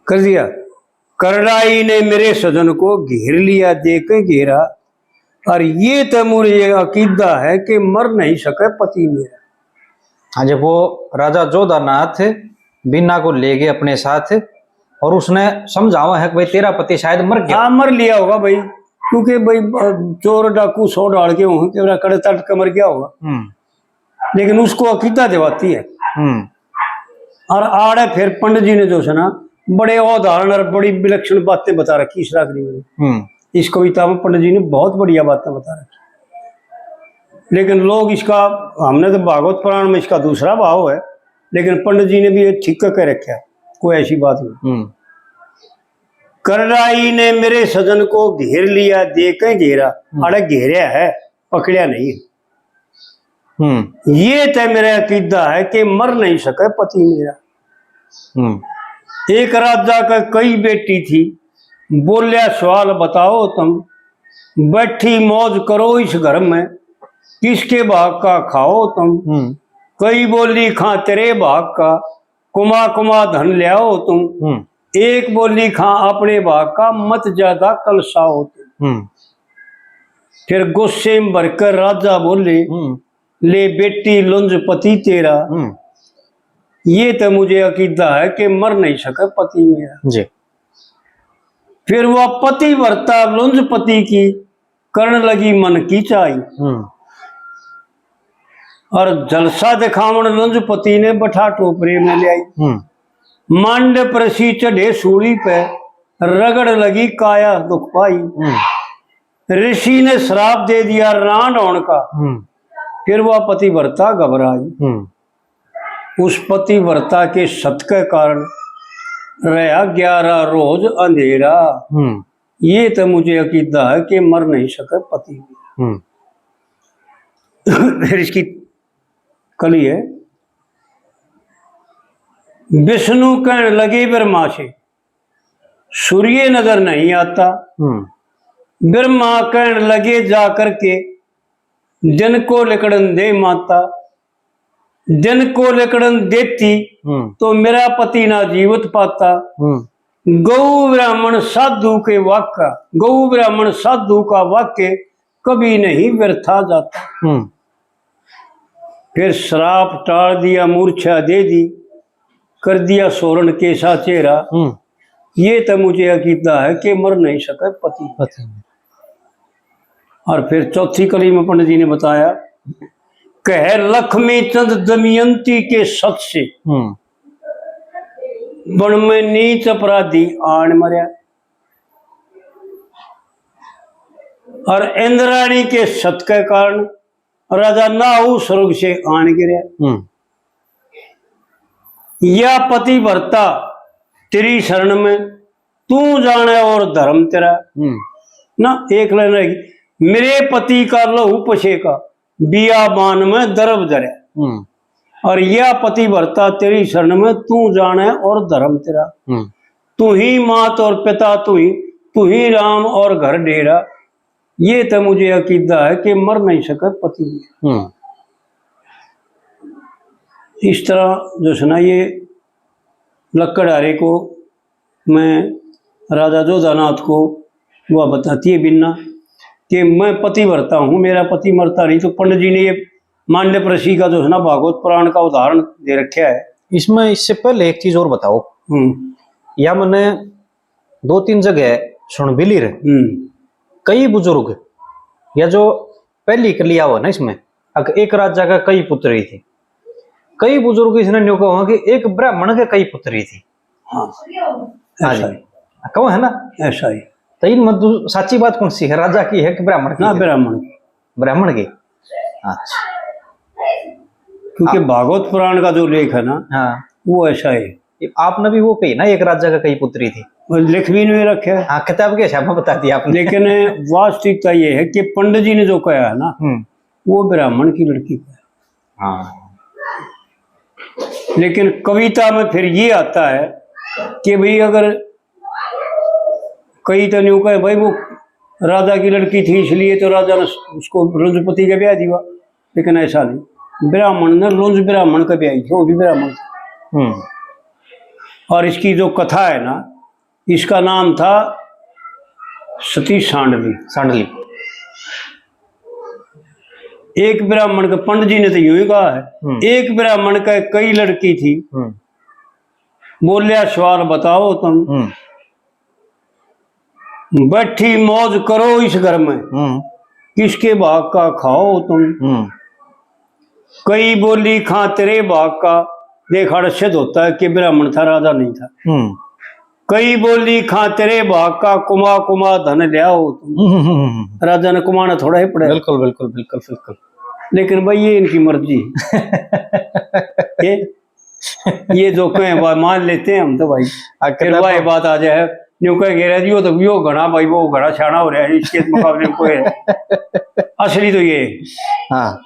कर दिया। करड़ाई ने मेरे सजन को घेर लिया, देख घेरा, और ये तो मुझे अकीदा है कि मर नहीं सके पति मेरा। हाँ, जब वो राजा जोधानाथ बीना को ले गए अपने साथ और उसने समझावा है कि भाई तेरा पति शायद मर गया। हाँ, मर लिया होगा भाई, क्योंकि भाई चोर डाकू 100 डाल के होंगे, कड़े तट के मर गया होगा। लेकिन उसको अकीदा दिवाती है। और आड़े फिर पंडित जी ने जो है ना बड़े उदाहरण और बड़ी विलक्षण बातें बता रखी इस रागनी में। इस कविता में पंडित जी ने बहुत बढ़िया बातें बता रखी। लेकिन लोग इसका, हमने तो भागवत पुराण में इसका दूसरा भाव है, लेकिन पंडित जी ने भी ये ठीक कह रखा है, कोई ऐसी बात नहीं। करड़ाई ने मेरे सजन को घेर लिया, देखे घेरा, अरे घेरा है, पकड़िया नहीं। ये तो मेरा अकीदा है कि मर नहीं सके पति मेरा। एक राजा का कई बेटी थी, बोलिया सवाल बताओ तुम, बैठी मौज करो इस घर में, किसके भाग का खाओ तुम। कई बोली खा तेरे भाग का, कुमा कुमा धन ले आओ तुम। एक बोली खा अपने भाग का, मत ज्यादा कलसाओ तुम। फिर गुस्से में भरकर राजा बोले, ले बेटी लुंज पति तेरा। ये तो मुझे अकीदा है कि मर नहीं सके पति मेरा जी। फिर वह पति वर्ता लुंज पति की, करने लगी मन की चाई। और जलसा दिखावन लुंज पति ने बठा टोपरे में ले आई। मांड प्रसी चढ़े सूली पे, रगड़ लगी काया दुख पाई। ऋषि ने श्राप दे दिया रान होने का, फिर वह पतिव्रता घबराई। उस पतिव्रता के सत के कारण रहा 11 रोज अंधेरा। ये तो मुझे अकीदा है कि मर नहीं सके पति। फिर इसकी कली है, विष्णु कहने लगे ब्रह्मा से, सूर्य नजर नहीं आता। ब्रह्मा कहने लगे जा करके, दिन को लिकड़न दे माता। दिन को लिकड़न देती तो मेरा पति ना जीवित पाता। गौ ब्राह्मण साधु के वाक्य, गौ ब्राह्मण साधु का वाक्य कभी नहीं व्यर्था जाता। फिर श्राप टाल दिया, मूर्छा दे दी, कर दिया सोरण केसा चेहरा। ये तो मुझे अकीदा है कि मर नहीं सके पति। और फिर चौथी कली में पंडित जी ने बताया, कह लक्ष्मी चंद दमयंती के सत से, बन में नीच अपराधी आन मरया। और इंद्राणी के सत के कारण राजा नाहु स्वर्ग से आन गिरा। या पति भरता तेरी शरण में, तू जाने और धर्म तेरा। ना एक लाइन रहेगी, मेरे पति का लहू पशे का, बियाबान में दरब जरा। और यह पति भरता तेरी शरण में, तू जाने और धर्म तेरा। तू ही मात और पिता, तू ही राम और घर डेरा। ये तो मुझे अकीदा है कि मर नहीं सके पति। इस तरह जो है ना, ये लक्कड़हारे को मैं राजा जोधानाथ को वह बताती है बिन्ना कि मैं पति भरता हूँ, मेरा पति मरता नहीं। तो पंडित जी ने ये मांडव ऋषि का जो है ना भागवत पुराण का उदाहरण दे रखा है। इसमें इससे पहले एक चीज और बताओ, या मैंने 2-3 जगह सुन भी ली रहे, कई बुजुर्ग या जो पहली कलिया हुआ ना, इसमें एक राजा का कई पुत्री थी। कई बुजुर्ग इसने न्यू कहा कि एक ब्राह्मण के कई पुत्री थी। हाँ, ऐसा ही कहो है ना, ऐसा ही। तो इन साची बात कौन सी है, राजा की है कि ब्राह्मण की? ना, ब्राह्मण की। अच्छा, क्योंकि भागवत पुराण का जो लेख है ना, हाँ, वो ऐसा है। आपने भी वो कही ना, एक राजा का कई पुत्री थी, लिख भी नहीं रखे। हाँ, किताब के हिसाब में बता दिया आपने। लेकिन वास्तविकता ये है कि पंडित जी ने जो कहा है ना, वो ब्राह्मण की लड़की का। हाँ, लेकिन कविता में फिर ये आता है कि भाई अगर कई तो न्यू कहे भाई वो राजा की लड़की थी इसलिए तो राजा ने उसको लुंजपति का ब्याह दिया, लेकिन ऐसा नहीं। ब्राह्मण ने लुंज ब्राह्मण का ब्याह, जो भी ब्राह्मण था। और इसकी जो कथा है ना, इसका नाम था सती सांडली। सांडली। एक ब्राह्मण का, पंडित जी ने तो यूं ही कहा है, एक ब्राह्मण का कई लड़की थी, बोलिया सवाल बताओ तुम, बैठी मौज करो इस घर में, किसके भाग का खाओ तुम। कई बोली खा तेरे भाग का, देखा सिद्ध होता है कि ब्राह्मण था, राजा नहीं था। कई बोली खा तेरे भाग का, कुमा कुमा धन ले आओ तुम। राजा ने कुमाना थोड़ा ही पड़ा। बिल्कुल बिल्कुल बिल्कुल बिल्कुल। लेकिन भाई ये इनकी मर्जी। ये जो कहें मान लेते हैं हम तो भाई। फिर वह बात आ जाए न्यू कह दियो तो यो घना भाई वो घना छाना हो रहा है, इसके मुकाबले में कोई असली तो ये। हाँ।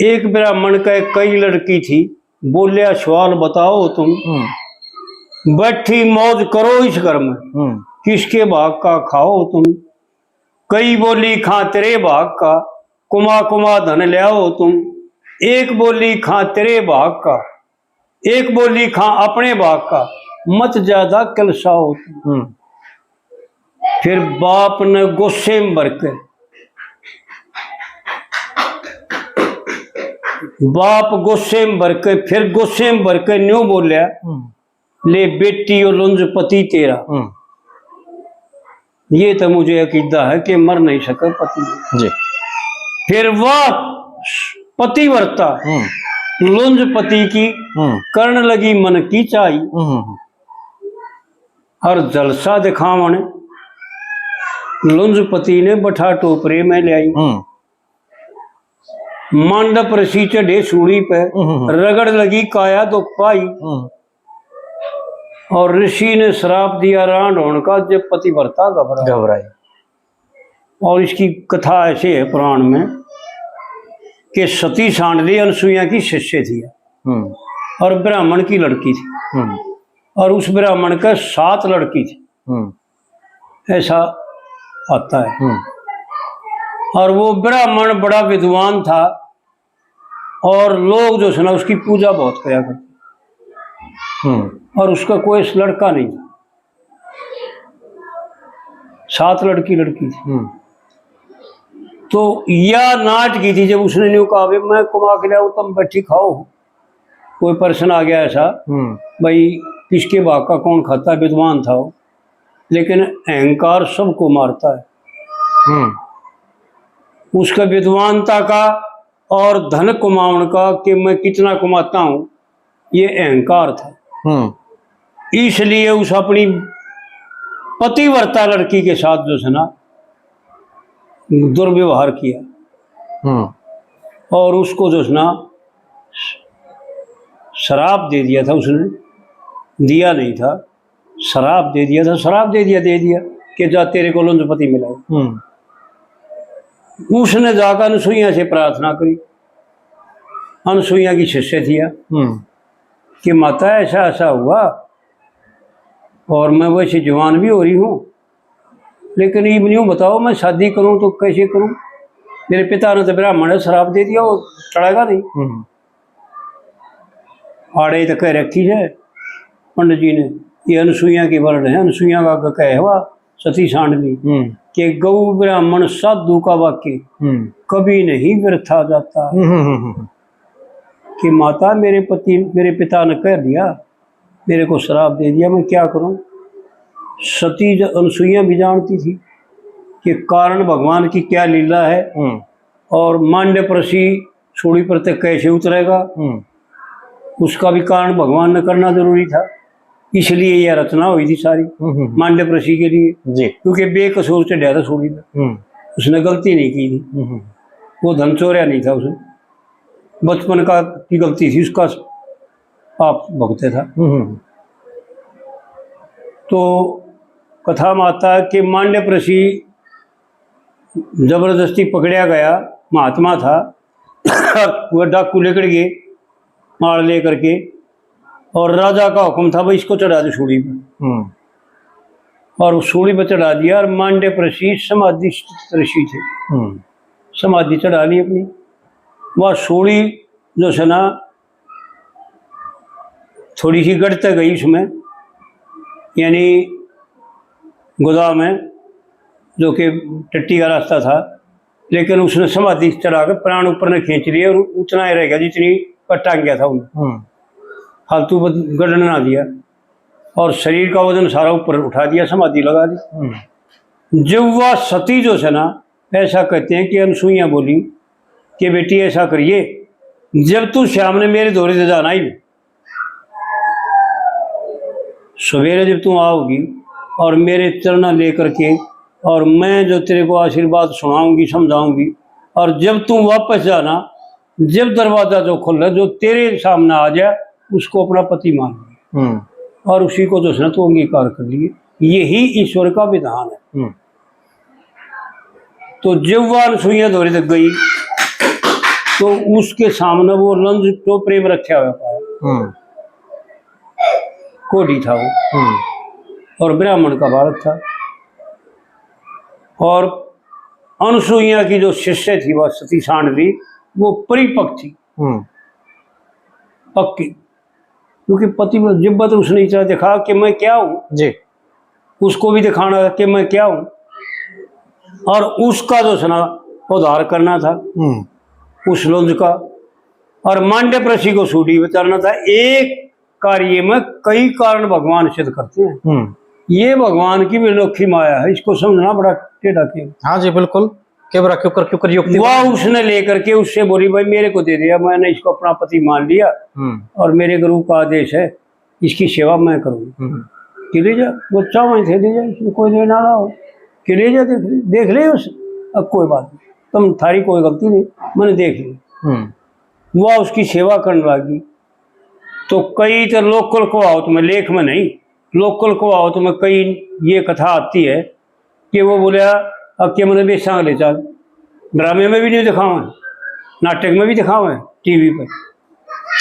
एक ब्राह्मण का कई लड़की थी, बोलिया सवाल बताओ तुम, बैठी मौज करो इस घर में, किसके भाग का खाओ तुम। कई बोली खा तेरे भाग का, कुमा कुमा धन ले आओ तुम। एक बोली खा तेरे भाग का, एक बोली खा अपने भाग का, मत ज्यादा कलसाओ तुम। फिर बाप ने गुस्से में भर के, बाप गुस्से में भर के, फिर गुस्से में भर के न्यू बोलिया, ले बेटी और लुंज पति तेरा। ये तो मुझे अकीदा है कि मर नहीं सके पति जी। फिर वह पतिव्रता लुंज पति की कर्ण लगी मन की चाई, और जलसा दिखावन लुंज पति ने बठा टोपरे में ले आई। मंडप रसी चढ़े सूढ़ी पे, रगड़ लगी काया दुख पाई, और ऋषि ने श्राप दिया रांड होने का, जब पतिव्रता घबराई। और इसकी कथा ऐसे है पुराण में कि सती सांडली अनसुईया की शिष्य थी, और ब्राह्मण की लड़की थी, और उस ब्राह्मण का 7 लड़की थी, ऐसा आता है। और वो ब्राह्मण बड़ा विद्वान था, और लोग जो है ना उसकी पूजा बहुत किया करते, और उसका कोई लड़का नहीं था, 7 लड़की थी। तो यह नाट की थी, जब उसने न्यू कहा मैं कुमा के लाऊं तुम बैठी खाओ, कोई प्रश्न आ गया ऐसा, भाई किसके भाग का कौन खाता, विद्वान था वो, लेकिन अहंकार सबको मारता है। उसका विद्वानता का और धन कुमावन का कि मैं कितना कमाता हूं, ये अहंकार था। इसलिए उस अपनी पतिव्रता लड़की के साथ जो है ना दुर्व्यवहार किया, और उसको जो है ना शराब दे दिया था। उसने दिया नहीं था, शराब दे दिया था, शराब दे दिया कि जा तेरे को लुंजपति मिला। उसने जाकर अनसुईया से प्रार्थना करी, अनसुईया की शिष्य थी कि माता ऐसा ऐसा हुआ, और मैं वैसे जवान भी हो रही हूँ, लेकिन ये यूँ बताओ मैं शादी करूँ तो कैसे करूँ, मेरे पिता ने तो ब्राह्मण है, शराब दे दिया, वो चढ़ेगा नहीं। आड़े तो कह रखी है पंडित जी ने, ये अनसुईया की वर्ण है, अनसुईया का कह हुआ सती सांडली कि गौ ब्राह्मण साधु का वाक्य कभी नहीं व्यर्था जाता। कि माता मेरे पिता ने कह दिया, मेरे को शराब दे दिया, मैं क्या करूं। सती अनसुईया भी जानती थी कि कारण भगवान की क्या लीला है, और मांड्य प्रसी सूढ़ी पर तक कैसे उतरेगा, उसका भी कारण भगवान ने करना जरूरी था। इसलिए यह रचना हुई थी सारी मांड्य प्रसी के लिए जी, क्योंकि बेकसूर चढ़ा था सूढ़ी पर, उसने गलती नहीं की थी, वो धन चोरिया नहीं था, उसने बचपन का की गलती थी, उसका पाप भुगते था। तो कथा में आता है कि मांड्य प्रसी जबरदस्ती पकड़ा गया, महात्मा था, वह डाकू लेकर गए मार ले करके, और राजा का हुक्म था भाई इसको चढ़ा दे सूढ़ी पर, और सूढ़ी पर चढ़ा दिया। और मांड्य प्रसी समाधि ऋषि थे, समाधि चढ़ा ली अपनी। वह सूढ़ी जो है ना थोड़ी सी गढ़ते गई उसमें, यानी गोदाम में, जो कि टट्टी का रास्ता था, लेकिन उसने समाधि चढ़ाकर प्राण ऊपर ने खींच लिए और उतना ही रह गया जितनी पर टांग गया था उन्हें, फालतू गढ़ने ना दिया, और शरीर का वजन सारा ऊपर उठा दिया, समाधि लगा दी। जब वह सती जो है ना, ऐसा कहते हैं कि अनसुईया बोली कि बेटी ऐसा करिए, जब तू श्याम ने मेरे दौरे से जाना ही, सवेरे जब तू आओगी और मेरे चरणा लेकर के, और मैं जो तेरे को आशीर्वाद सुनाऊंगी समझाऊंगी, और जब तू वापस जाना, जब दरवाजा जो खुल जो तेरे सामने आ जाए उसको अपना पति मान लिया, और उसी को जो है तो अंगीकार कर लिए। यही ईश्वर का विधान है। तो जब वह अनसुईया दौरे तक गई तो उसके सामने वो लंज तो प्रेम रखा हुआ पाया, कोढ़ी था वो, और ब्राह्मण का बालक था, और अनसुईया की जो शिष्य थी वह सती सांडली, वो परिपक्व थी, पक्की, क्योंकि पति में जिब्बत उसने इतना दिखा कि मैं क्या हूं जी, उसको भी दिखाना कि मैं क्या हूं, और उसका जो है ना उद्धार करना था उस लुंज का, और मांडे प्रसी को सूटी बचाना था। एक कार्य में कई कारण भगवान सिद्ध करते हैं। ये भगवान की भी अनोखी माया है, इसको समझना बड़ा टेढ़ा किया। हाँ जी बिल्कुल, क्यों युक्ति वह उसने लेकर के उससे बोली भाई मेरे को दे दिया, मैंने इसको अपना पति मान लिया, और मेरे गुरु का आदेश है इसकी सेवा मैं करूँगी, कि ले जा, बच्चा वहीं थे, ले जा, इसमें कोई लेना रहा हो कि ले जा, देख ले उस, अब कोई बात नहीं, तुम थारी कोई गलती नहीं, मैंने देख ली। वह उसकी सेवा करने लगी। तो कई तो लोकल को आओ तुम्हें, लेख में नहीं, लोकल को आओ तुम्हें कई ये कथा आती है कि वो बोला अब क्या मैंने बेचा ले चल, ड्रामे में भी नहीं दिखावा है, नाटक में भी दिखावा है, टीवी पे।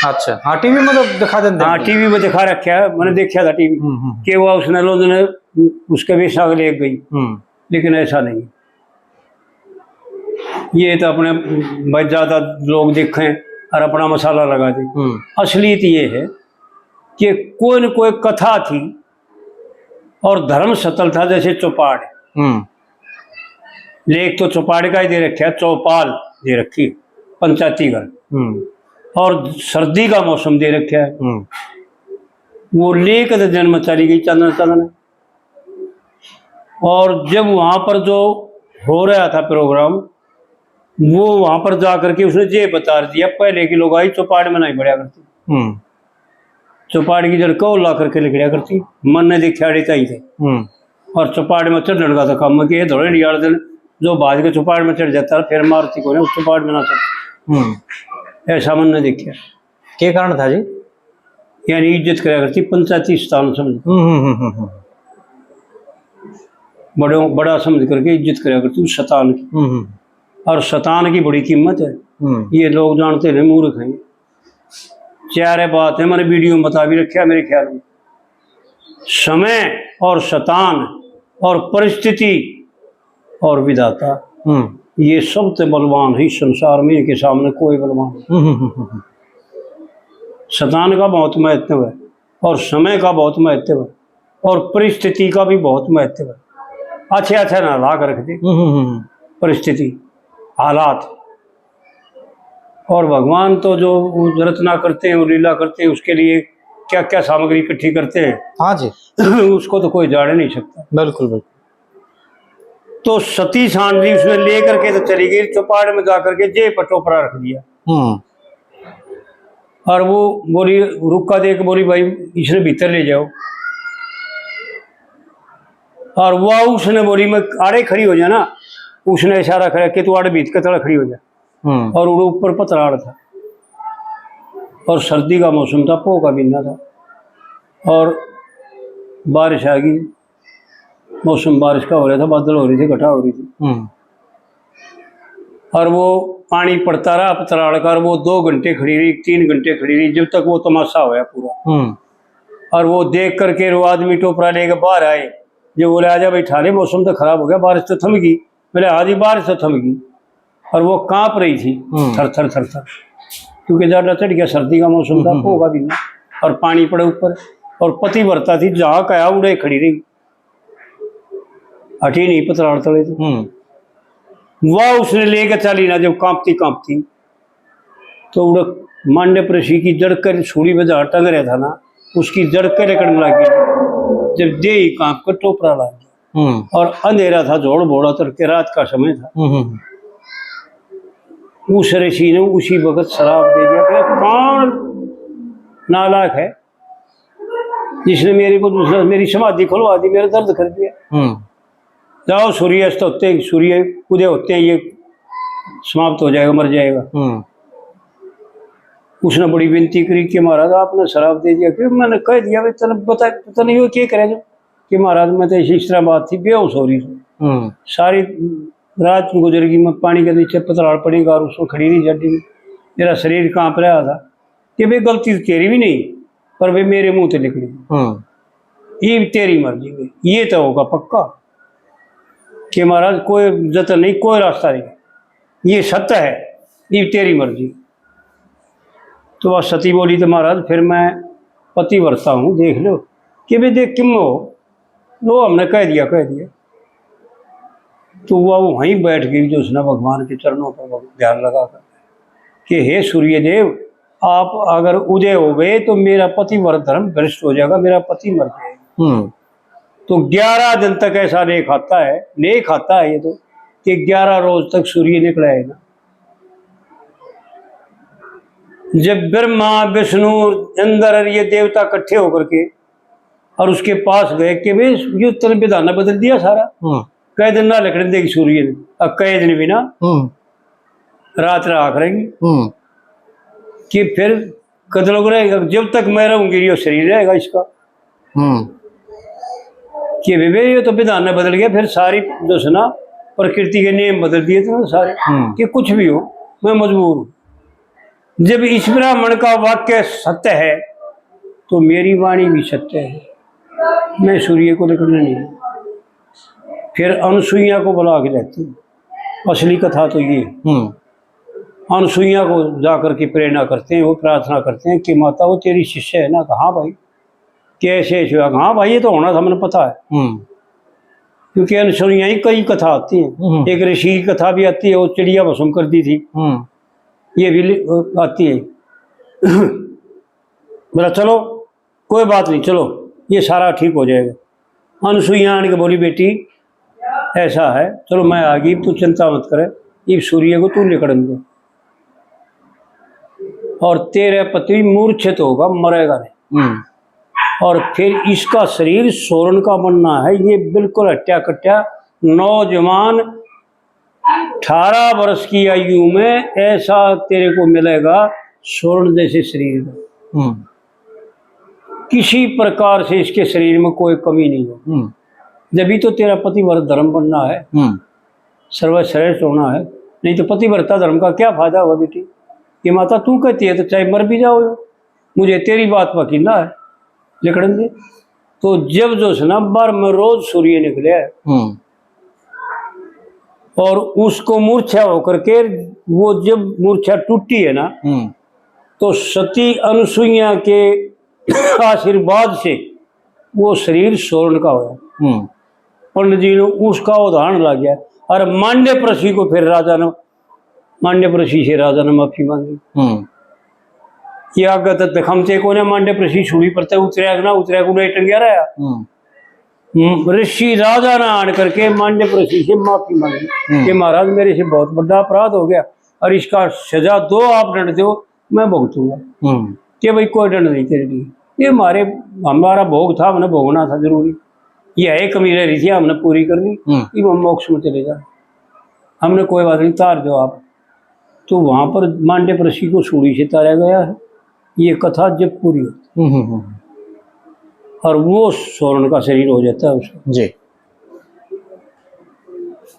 अच्छा, हाँ टीवी में तो दिखा देते हैं। हाँ टीवी में दिखा रखा है, मैंने देखा था टीवी कि वो उसने लोग ने उसके बेचा ले गई, लेकिन ऐसा नहीं। ये तो अपने भाई ज्यादा लोग देखें और अपना मसाला लगा दे। असलियत ये है कि कोई न कोई कथा थी और धर्म सतल था, जैसे चौपाड़, लेख तो चौपाड़ का ही दे रखा है, चौपाल दे रखी पंचायती घर, और सर्दी का मौसम दे रखा है। वो लेक जन्म चली गई चंदन चंदन, और जब वहां पर जो हो रहा था प्रोग्राम, वो वहां पर जाकर के उसने ये बता दिया, पहले की लोग आई चौपाड़ में नहीं बढ़िया करती, चौपाड़ की जड़ को ला करके लिखा करती, मन ने देखा चाहिए थे, और चौपाड़ में चढ़ने का था काम कि थोड़े यार दिन जो बाज के चौपाड़ में चढ़ जाता है फिर मारती को उस चौपाड़ में ना चढ़, ऐसा मन ने देखा। क्या कारण था जी? यानी इज्जत कराया करती, पंचायती स्थान समझ, बड़ा समझ करके इज्जत कराया करती उस शतान की, और शतान की बड़ी कीमत है, ये लोग जानते हैं, मूर्ख हैं। चार बात है, मैंने वीडियो में बता भी रखा मेरे ख्याल में, समय और शतान और परिस्थिति और विधाता, ये सबसे बलवान है इस संसार में, इनके सामने कोई बलवान नहीं। शतान का बहुत महत्व है, और समय का बहुत महत्व है, और परिस्थिति का भी बहुत महत्व है। अच्छे अच्छे ना ला कर रख दे परिस्थिति हालात, और भगवान तो जो रचना करते हैं और लीला करते हैं, उसके लिए क्या क्या सामग्री इकट्ठी करते हैं, हाँ जी उसको तो कोई जान नहीं सकता। बिल्कुल बिल्कुल। तो सती सांडली उसने ले करके तो चली गई, चौपाड़ में जाकर के जे पटोपरा रख दिया, और वो बोली रुका दे के बोली भाई इसने भीतर ले जाओ, और वह उसने बोली मैं आड़े खड़ी हो जा ना, उसने इशारा करा कि तू आड़े भीत के तड़ा खड़ी हो जा, और वो ऊपर पतराड़ था, और सर्दी का मौसम था, पोह का महीना था, और बारिश आ गई, मौसम बारिश का हो रहा था, बादल हो रही थी, घटा हो रही थी, और वो पानी पड़ता रहा पतराड़ का, और वो 2 घंटे खड़ी रही, 3 घंटे खड़ी रही, जब तक वो तमाशा होया पूरा। और वो देख करके वो आदमी टोपरा लेकर बाहर आए, जो बोले आजा भाई ठाले, मौसम तो खराब हो गया, बारिश तो थम गई। बोले हाँ जी बारिश तो थम गई, और वो कांप रही थी थर थर थर थर, क्योंकि ज़्यादा चढ़ गया, सर्दी का मौसम था, पोह का भी, और पानी पड़े ऊपर, और पतिव्रता थी, जहाँ कहा उड़े खड़ी रही, हटी नहीं पतराड़ तले तो। वह उसने लेकर चली ना, जब कांपती कांपती तो उड़ मांडव ऋषि की जड़ कर छुरी में जहाँ टंग रहा था ना, उसकी जड़ के लेकर लगी, जब दे ही कांप कर टोपरा ला गया। और अंधेरा था, जोड़ बोड़ा तड़के रात का समय था। उस ऋषि ने उसी वक्त शराब दे दिया कि कौन नालायक है जिसने मेरी समाधि खुलवा दी, मेरा दर्द कर दिया। जाओ, सूर्यास्त होते, सूर्य उदय होते हैं ये समाप्त हो जाएगा, मर जाएगा। उसने बड़ी विनती करी कि महाराज आपने शराब दे दिया। कि मैंने कह दिया भाई, तेने बता पता नहीं वो क्या करे जो कि महाराज मैं तो इस तरह बात थी, बेहोश हो रही थी, सारी रात गुजर गई, मैं पानी के नीचे पतराड़ पड़ी और उसको खड़ी नहीं जड्डी, मेरा शरीर कांप रहा था कि भाई गलती तो तेरी भी नहीं, पर भाई मेरे मुंह से निकली, ये तेरी मर्जी में, ये तो होगा पक्का कि महाराज कोई जतन नहीं, कोई रास्ता नहीं, ये सत्य है, ये तेरी मर्जी। तो वह सती बोली तो महाराज फिर मैं पतिव्रता हूँ, देख लो कि भाई देख क्यों हो, वो हमने कह दिया। तो वह वहीं बैठ गई जो उसने भगवान के चरणों पर ध्यान लगा कर कि हे सूर्यदेव, आप अगर उदय हो गए तो मेरा पतिव्रत धर्म भ्रष्ट हो जाएगा, मेरा पति मर जाएगा। तो 11 दिन तक ऐसा लेख आता है ये तो कि 11 रोज तक सूर्य निकला है ना। जब ब्रह्मा विष्णु इंद्र ये देवता इकट्ठे होकर के और उसके पास गए कि भाई ये तेरे विधान ने बदल दिया सारा, कई दिन ना लकड़न देगी सूर्य ने, अब कई दिन भी ना रात रहा करेंगी कि फिर कदलोग रहेगा, जब तक मैं रहूंगी ये शरीर रहेगा इसका। कि भाई ये तो विधान ने बदल गया, फिर सारी जो सुना प्रकृति के नियम बदल दिए थे सारे कि कुछ भी हो मैं मजबूर हूं। जब इस ब्राह्मण का वाक्य सत्य है तो मेरी वाणी भी सत्य है, मैं सूर्य को निकलने नहीं। फिर अनुसुईया को बुला के लेती, असली कथा तो ये अनुसुईया को जाकर के प्रेरणा करते हैं, वो प्रार्थना करते हैं कि माता वो तेरी शिष्य है ना। कहा भाई कैसे हुआ? हाँ भाई ये तो होना था, मैंने पता है, क्योंकि अनुसुईया ही कई कथा आती है। एक ऋषि की कथा भी आती है, वो चिड़िया भस्म कर दी थी, ये भी आती है। बोला चलो कोई बात नहीं, चलो ये सारा ठीक हो जाएगा। अनुसुईया आने के बोली बेटी ऐसा है, चलो मैं आ गई, तू चिंता मत करे, ये सूर्य को तू निकलन दे और तेरे पति मूर्छित होगा, मरेगा नहीं। और फिर इसका शरीर सोरण का बनना है, ये बिल्कुल हट्या कट्या नौजवान 18 वर्ष की आयु में ऐसा तेरे को मिलेगा स्वर्ण जैसे शरीर में, किसी प्रकार से इसके शरीर में कोई कमी नहीं हो। जब तो तेरा पतिव्रत धर्म बनना है, सर्वश्रेष्ठ होना है, नहीं तो पतिव्रता धर्म का क्या फायदा होगा बेटी? कि माता तू कहती है तो चाहे मर भी जाओ, मुझे तेरी बात वकीला है, लिखड़न दे। तो जब जो है ना बार में रोज सूर्य निकले और उसको मूर्छा होकर के, वो जब मूर्छा टूटी है ना, तो सती अनुसुईया के आशीर्वाद से वो शरीर स्वर्ण का होया। पंडित जी ने उसका उदाहरण ला गया और मांडव ऋषि को फिर मांडव ऋषि से राजा ने माफी मांगी। ये आगत दिखमते को ने मांडव ऋषि छुड़ी पर उतरेगा ना उतरेगा उड़े टंगिया रहा। ऋषि राजा ने आन करके मांडव ऋषि से माफी मांगी कि महाराज मेरे से बहुत बड़ा अपराध हो गया और इसका सजा दो, आप दंड दो, मैं भुगतूंगा। कि भाई कोई दंड नहीं तेरे लिए, ये हमारा भोग था, हमने भोगना था जरूरी, यह कमी रह रही थी, हमने पूरी कर ली, ये हम मोक्ष में चले जाए, हमने कोई बात नहीं, तार दो आप। तो वहां पर मांडव ऋषि को सूली से तारा गया है। ये कथा जब पूरी होती और वो स्वर्ण का शरीर हो जाता है उसका। जी।